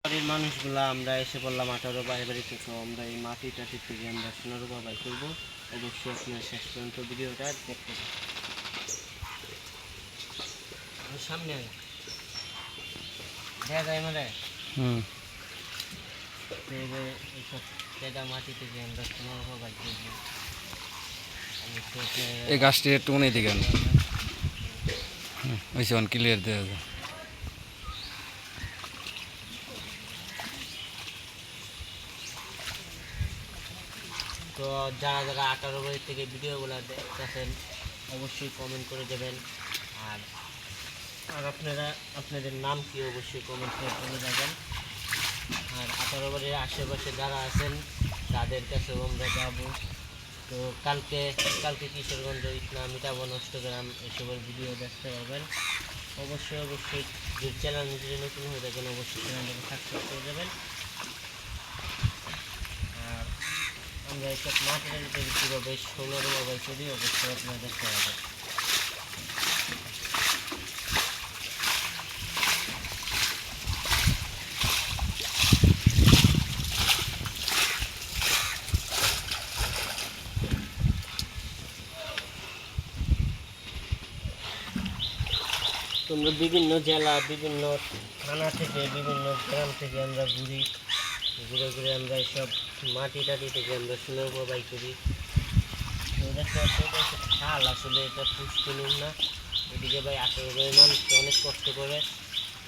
বাড়ির মানুষগুলা আমরা এসে বললাম 18 বাইরে বাড়িতে, তো আমরা এই মাটি টাটি থেকে আমরা সোনারূপা বাই করবো। অবশ্যই আপনার শেষ পর্যন্ত ভিডিওটা দেখতে সামনে দেখা যায় মানে এইসব কেদা মাটি থেকে আমরা সোনারূপা বাই করবো। এই গাছটি একটু মনে দিকেন ওইসে অন ক্লিয়ার দেওয়া যায়। তো যারা যারা 18 বাড়ি থেকে ভিডিওগুলো দেখতেছেন অবশ্যই কমেন্ট করে দেবেন। আর আর আপনাদের নাম কি অবশ্যই কমেন্ট করে বলে যাবেন। আর 18 বাড়ির আশেপাশে যারা আছেন তাদের কাছেও আমরা যাবো। তো কালকে কিশোরগঞ্জ ইটনা মিটাবন অষ্টগ্রাম এসবের ভিডিও দেখতে পাবেন। অবশ্যই যে চ্যানেল যদি নতুন হয়ে থাকেন অবশ্যই চ্যানেলটাকে সাবস্ক্রাইব করে দেবেন। আর আমরা এইসব মাটির কীভাবে সোনার মোবাইল করি অবশ্যই আপনারা দেখতে পাবেন। তোমরা বিভিন্ন জেলা, বিভিন্ন থানা থেকে, বিভিন্ন গ্রাম থেকে আমরা ঘুরে ঘুরে আমরা এইসব মাটি টাটি থেকে আমরা সোনার মোবাইল করি। তো দেখতে পাচ্ছি এটা হচ্ছে খাল, আসলে এটা পুষ্টিহীন না। এদিকে ভাই 18 বাড়ির মানুষ অনেক কষ্ট করে,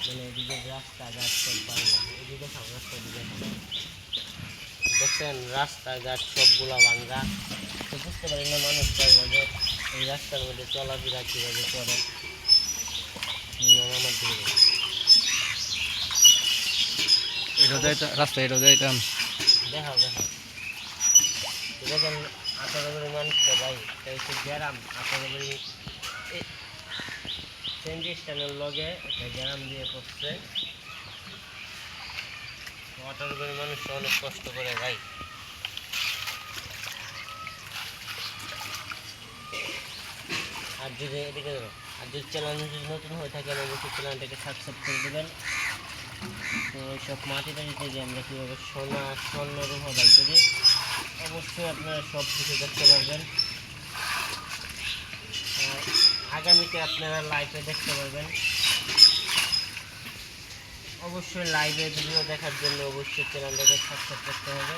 মানে এদিকে রাস্তাঘাট সব ভাঙা, এদিকে রাস্তা দিকে দেখছেন রাস্তাঘাট সবগুলা ভাঙ্গা। তো বুঝতে পারি না মানুষ কীভাবে এই রাস্তার মধ্যে চলাফেরা কীভাবে করে। আমার দিকে রাস্তা এটা যাইতাম দেখাও দেখেন 18 বাড়ির মানুষটা ভাই তাই হচ্ছে গ্রাম। 18 বাড়ি চেঞ্জি স্ট্যান্ডের লগে একটা গ্রাম দিয়ে করছে। 18 বাড়ির মানুষটা অনেক কষ্ট করে ভাই। আর যদি এদিকে আর যদি চ্যানেল নতুন হয়ে থাকেন অবশ্যই চ্যানেলটাকে সাবস্ক্রাইব করে দেবেন। তো এইসব মাটি টাটি থেকে আমরা কীভাবে স্বর্ণরূপা বাই করি অবশ্যই আপনারা সব কিছু দেখতে পারবেন। আগামীতে আপনারা লাইভে দেখতে পারবেন। অবশ্যই লাইভে ভিডিও দেখার জন্য অবশ্যই চ্যানেলটাকে সাবস্ক্রাইব করতে হবে।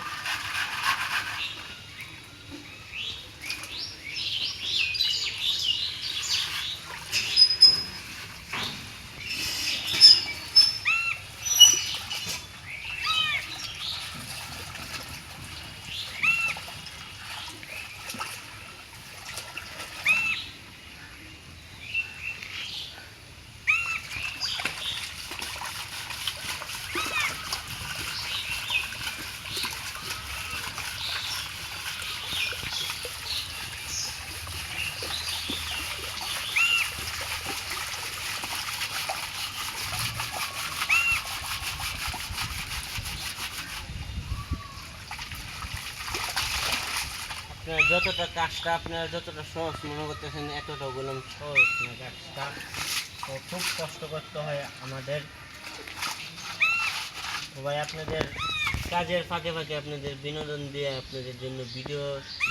আপনারা যতটা কাজটা আপনারা যতটা সহজ মনে করতেছেন এতটা বললাম সহজ না কাজটা। তো খুব কষ্ট করতে হয় আমাদের। ভাই আপনাদের কাজের ফাঁকে ফাঁকে আপনাদের বিনোদন দিয়ে আপনাদের জন্য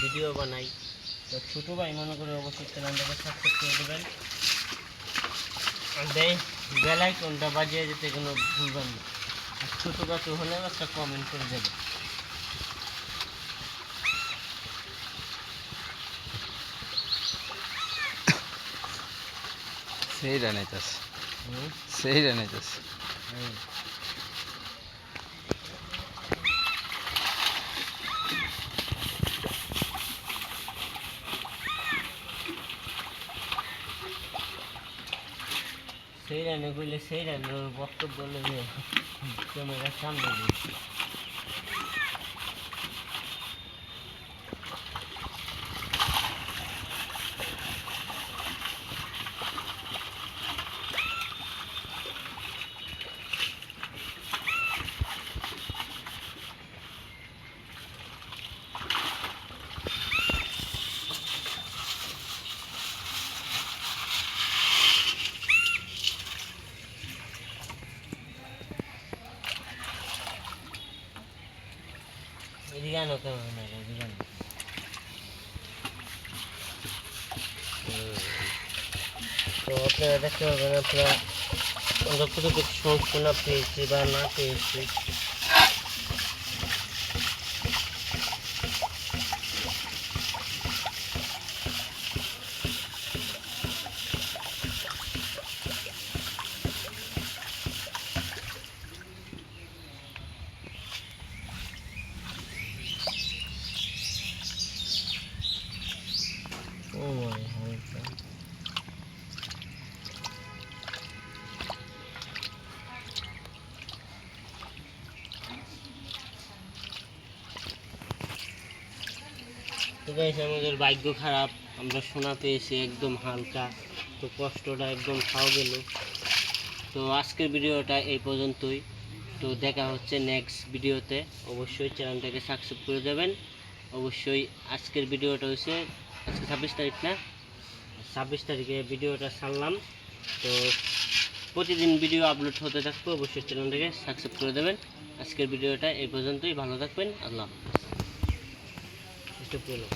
ভিডিও বানাই। তো ছোটো ভাই মনে করে অবশ্যই চ্যানেলটাকে সাবস্ক্রাইব করে দেবেন। আর বেল আইকনটা বাজিয়ে যেতে কোনো ভুলবেন না। আর ছোটোখাটো হলেও একটা কমেন্ট করে দেবেন। সেইটা নাইতাছে সেইটা নাইতাছে সেই রানে করলে সেই রানের বক্তব্য নেবে ক্যামেরার সামনে দিয়েছি। জিগানো কেমন না জিগানো। তো আপনারা দেখতে পাবেন আপনারা আমরা কতটুকু সংশোধনা পেয়েছি বা না পেয়েছি। ও my God. তো গাইস আমাদের ভাগ্য খারাপ, আমরা সোনা পেয়েছি একদম হালকা, তো কষ্টটা একদম খাওয়া গেল। তো আজকের ভিডিওটা এই পর্যন্তই। তো দেখা হচ্ছে নেক্সট ভিডিওতে। অবশ্যই চ্যানেলটাকে সাবস্ক্রাইব করে দেবেন। অবশ্যই আজকের ভিডিওটা হচ্ছে আজকে 26 তারিখ না, 26 তারিখে ভিডিওটা ছাড়লাম। তো প্রতিদিন ভিডিও আপলোড হতে থাকবে, অবশ্যই চ্যানেলটাকে সাবস্ক্রাইব করে দেবেন। আজকের ভিডিওটা এই পর্যন্তই, ভালো থাকবেন, আল্লাহ হাফেজ। একটু পেলো।